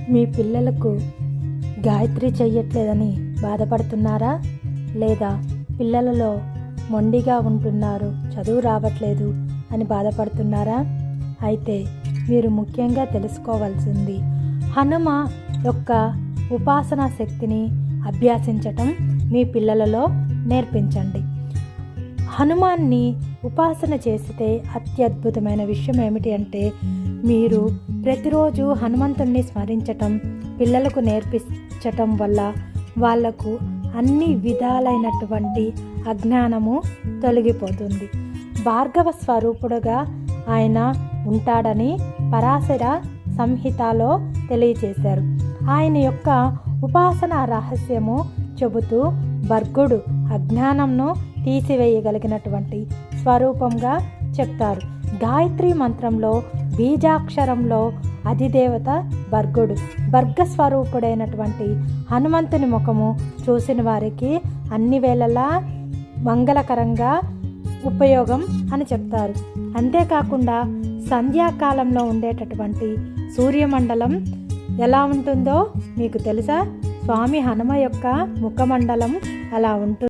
మీ పిల్లలకు గాయత్రి చెయ్యట్లేదని బాధపడుతున్నారా? లేదా పిల్లలలో మొండిగా ఉంటున్నారు, చదువు రావట్లేదు అని బాధపడుతున్నారా? అయితే మీరు ముఖ్యంగా తెలుసుకోవాల్సింది హనుమ యొక్క ఉపాసనా శక్తిని అభ్యాసించటం మీ పిల్లలలో నేర్పించండి. హనుమాన్ని ఉపాసన చేస్తే అత్యద్భుతమైన విషయం ఏమిటి అంటే, మీరు ప్రతిరోజు హనుమంతుణ్ణి స్మరించటం పిల్లలకు నేర్పించటం వల్ల వాళ్లకు అన్ని విధాలైనటువంటి అజ్ఞానము తొలగిపోతుంది. భార్గవ స్వరూపుడుగా ఆయన ఉంటాడని పరాశర సంహితలో తెలియజేశారు. ఆయన యొక్క ఉపాసన రహస్యము చెబుతూ భర్గుడు అజ్ఞానంను తీసివేయగలిగినటువంటి స్వరూపంగా చెప్తారు. గాయత్రి మంత్రంలో బీజాక్షరంలో అధిదేవత భర్గుడు. భర్గ స్వరూపుడైనటువంటి హనుమంతుని ముఖము చూసిన వారికి అన్ని వేళలా మంగళకరంగా ఉపయోగం అని చెప్తారు. అంతేకాకుండా సంధ్యాకాలంలో ఉండేటటువంటి సూర్యమండలం ఎలా ఉంటుందో మీకు తెలుసా? స్వామి హనుమ యొక్క ముఖమండలం అలా ఉంటుంది.